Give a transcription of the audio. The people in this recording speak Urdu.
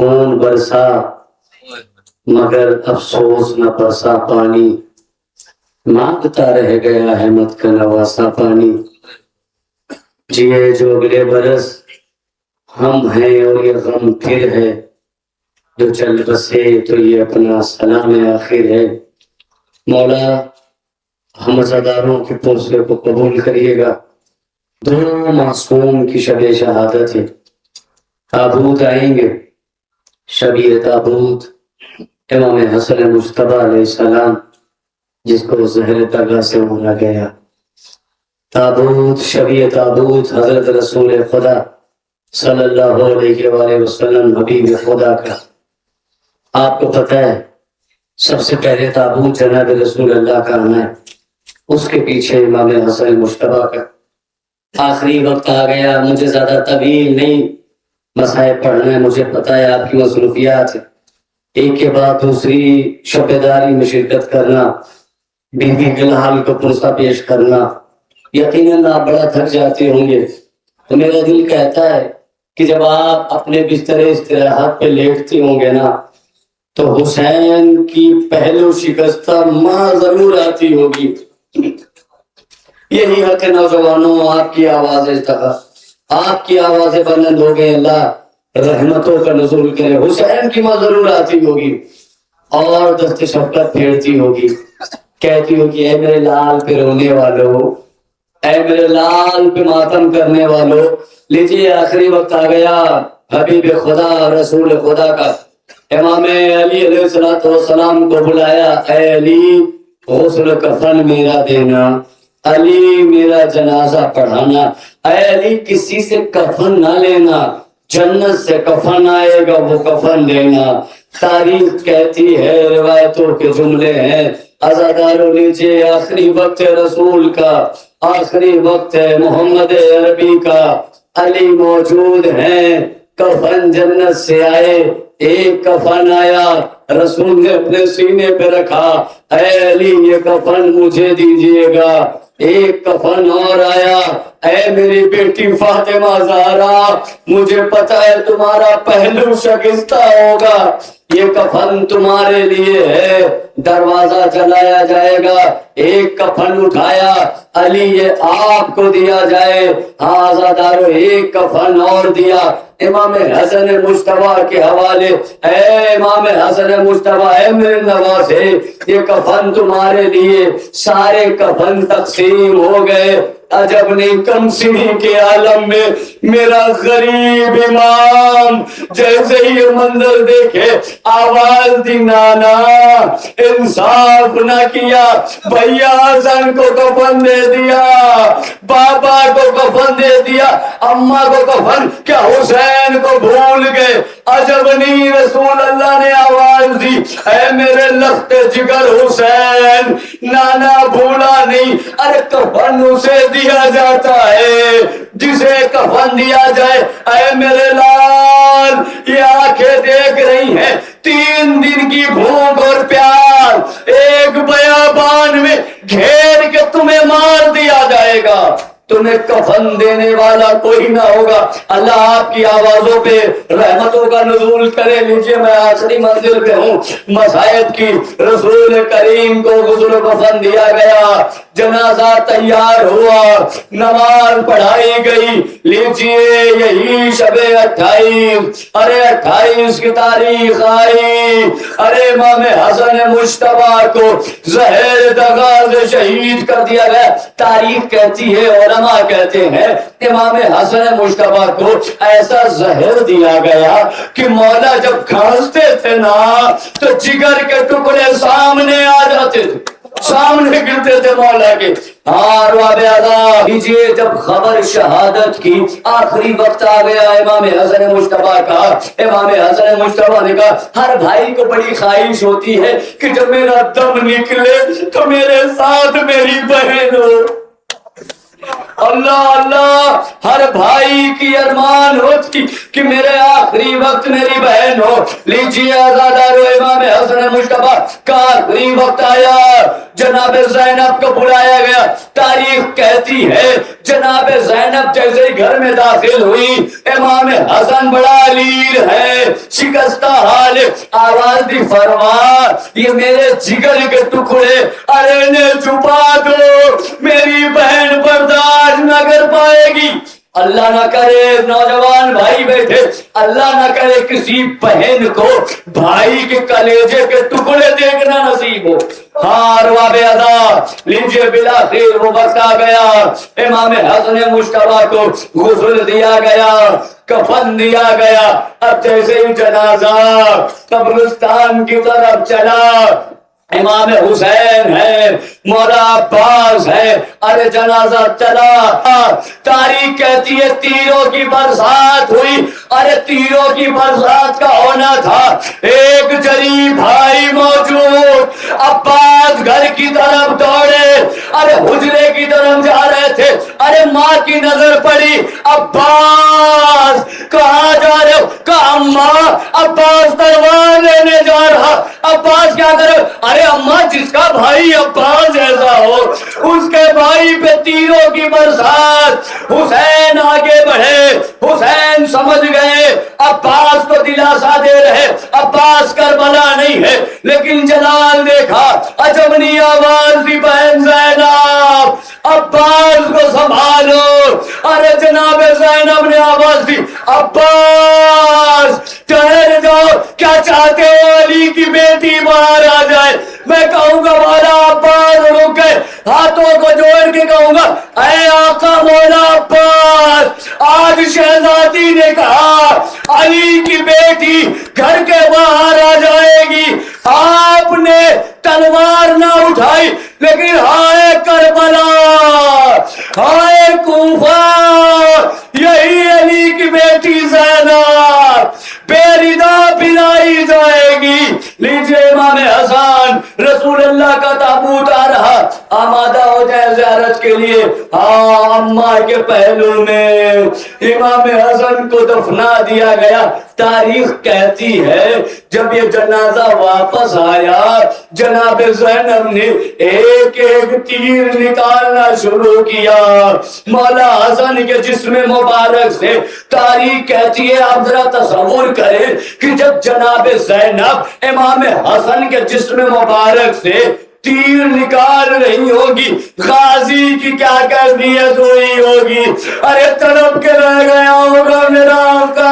خون برسا مگر افسوس نہ برسا پانی، مانگتا رہ گیا احمد کا نواسا پانی، جیے جو اگلے برس ہم ہیں اور یہ غم پھر ہے، جو چل بسے تو یہ اپنا سلام آخر ہے۔ مولا ہم عزاداروں کے پوسے کو قبول کریے گا، دونوں معصوم کی شب شہادت ہے، تابوت آئیں گے شبیہ تابوت امام حسن مجتبیٰ علیہ السلام جس کو زہر تگا سے مارا گیا، تابوت شبیہ تابوت حضرت رسول خدا صلی اللہ علیہ وآلہ وسلم حبیب خدا کا۔ آپ کو پتہ ہے سب سے پہلے تابوت جناب رسول اللہ کا آنا ہے، اس کے پیچھے امام حسن مجتبیٰ کا۔ آخری وقت آ گیا، مجھے زیادہ طویل نہیں مصائب پڑھنا ہے، مجھے پتہ ہے آپ کی مصروفیات ہے، ایک کے بعد دوسری شب داری میں شرکت کرنا، بیوی کے حال کو پرسہ پیش کرنا، یقیناً آپ بڑا تھک جاتے ہوں گے۔ تو میرا دل کہتا ہے کہ جب آپ اپنے بستر استراحت پہ لیٹتی ہوں گے نا تو حسین کی پہلو شکستہ ماں ضرور آتی ہوگی۔ یہی حق نوجوانوں، آپ کی آوازیں آپ کی آوازیں بلند ہو گئے، اللہ رحمتوں کا نزول کرے۔ حسین کی ماں ضرور آتی ہوگی اور دست شفقت پھیرتی ہوگی، کہتی ہوگی اے میرے لال پہ رونے والوں، اے میرے لال پہ ماتم کرنے والوں، لیجیے آخری وقت آ گیا، حبیب خدا رسول خدا کا امام علی علیہ السلام کو بلایا، اے علی غسل کفن میرا دینا، علی میرا جنازہ پڑھانا، اے علی کسی سے کفن نہ لینا، جنت سے کفن آئے گا وہ کفن لینا۔ تاریخ کہتی ہے، روایتوں کے جملے ہیں، عزاداروں لیجیے آخری وقت رسول کا، آخری وقت ہے محمد عربی کا، علی موجود ہیں، کفن جنت سے آئے، ایک کفن آیا، رسول نے اپنے سینے پہ رکھا، اے علی یہ کفن مجھے دیجیے گا، ایک کفن اور آیا، اے میری بیٹی فاطمہ زہرا مجھے پتہ ہے تمہارا پہلو شکستہ ہوگا، یہ کفن تمہارے لیے ہے، دروازہ چلایا جائے گا، ایک کفن اٹھایا، علی یہ آپ کو دیا جائے، آزادارو ایک کفن اور دیا، امام حسن مجتبیٰ کے حوالے، اے امام حسن مجتبیٰ اے میرے نواسے یہ کفن تمہارے لیے، سارے کفن تقسیم ہو گئے۔ عجب نہیں کم سنی کے عالم میں میرا غریب امام جیسے ہی یہ منظر دیکھے آواز دی، نانا انصاف نہ کیا، بھیا حسن کو کفن دے دیا، بابا کو کفن دے دیا، اماں کو کفن، کیا حسین کو بھول گئے؟ عجب نہیں، رسول اللہ نے آواز دی، اے میرے لخت جگر حسین، نانا بھولا نہیں، ارے کفن اسے دیا جاتا ہے جسے کفن دیا جائے، اے میرے لال یہ آنکھیں دیکھ رہی ہیں 3 دن کی بھوک اور پیاس، ایک بیابان میں گھیر کے تمہیں مار دیا جائے گا، تمہیں کفن دینے والا کوئی نہ ہوگا، اللہ آپ کی آوازوں پہ رحمتوں کا نزول کرے۔ لیجئے میں آخری منزل پہ ہوں مصائب کی، رسول کریم کو غسل و کفن دیا گیا، جنازہ تیار ہوا، نماز پڑھائی گئی، لیجئے یہی شب 28، ارے 28 کی تاریخ آئی، ارے امام حسن مجتبیٰ کو زہر دغا سے شہید کر دیا گیا۔ تاریخ کہتی ہے، علماء کہتے ہیں، امام حسن مجتبیٰ کو ایسا زہر دیا گیا کہ مولا جب کھانستے تھے نا تو جگر کے ٹکڑے سامنے آ جاتے تھے، سامنے گرتے تھے مولا کے۔ لیجیے جب خبر شہادت کی آخری وقت آ گیا امام حسن مجتبیٰ کا، امام حسن مجتبیٰ نے کہا ہر بھائی کو بڑی خواہش ہوتی ہے کہ جب میرا دم نکلے تو میرے ساتھ میری بہن ہو، اللہ اللہ، ہر بھائی کی ارمان ہوتی کہ میرے آخری وقت میری بہن ہو. لیجیے آزادارو، امام حسن مجتبیٰ کا آخری وقت آیا، جناب زینب کو بلایا گیا. تاریخ کہتی ہے جناب زینب جیسے ہی گھر میں داخل ہوئی، امام حسن بڑا علیل ہے، شکستہ حال، آواز دی، فرما یہ میرے جگر کے ٹکڑے، ارے نے چھپا دو، میری بہن برداشت نہ کر پائے گی. اللہ نہ کرے نوجوان بھائی بیٹھے، اللہ نہ کرے کسی بہن کو بھائی کے کلیجے کے ٹکڑے دیکھنا نصیب ہو. ہاں رواب ادا لیجیے، بلاخیر وہ وقت آ گیا، امام حسن مجتبیٰ کو غسل دیا گیا، کفن دیا گیا. اب جیسے ہی جنازہ قبرستان کی طرف چلا، امام حسین ہے، مولا عباس ہے، ارے جنازہ چلا. تاریخ کہتی ہے تیروں کی برسات ہوئی. ارے تیروں کی برسات کا ہونا تھا، ایک جری بھائی موجود، عباس گھر کی طرف دوڑے، ارے حجرے کی طرف جا رہے تھے. ارے ماں کی نظر پڑی، عباس کہاں جا رہے ہو؟ کہا اماں. عباس تلوار لینے جا رہا. عباس کیا کرے؟ ارے اماں جس کا بھائی عباس ایسا ہو اس کے بھائی پہ تیروں کی برسات. حسین آگے بڑھے، حسین سمجھ گئے، عباس کو دلاسا دے رہے، عباس کربلا نہیں ہے. لیکن جلال دیکھا، عجبنی آواز دی، بہن زینب عباس کو سنبھالو. ارے جناب زینب نے آواز دی، عباس ٹھہر جاؤ، کیا چاہتے ہو علی کی بیٹی باہر آ جائے؟ میں کہوں گا مولا عباس رک گئے، ہاتھوں کو جوڑ کے کہوں گا اے آقا مولا عباس، آج شہزادی نے کہا علی کی بیٹی گھر کے باہر آ جائے گی. آپ نے تلوار نہ اٹھائی، لیکن ہائے کربلا، ہائے کوفہ، یہی علی کی بیٹی زینب بے ردا پلائی جائے گی. لیجیے امام حسن، رسول اللہ کا تابوت آ رہا، آمادہ ہو جائے زیارت کے لیے. ہاں اماں کے پہلو میں امام حسن کو دفنا دیا گیا. تاریخ کہتی ہے جب یہ جنازہ واپس آیا، جناب زینب نے ایک ایک تیر نکالنا شروع کیا مولا حسن کے جسم مبارک سے. تاریخ کہتی ہے آپ ذرا تصور کریں کہ جب جناب زینب امام حسن کے جسم مبارک سے تیر نکال رہی ہوگی، غازی کی کیا کیفیت ہوئی ہوگی. ارے تڑپ کے رہ گیا ہوگا میرا آقا.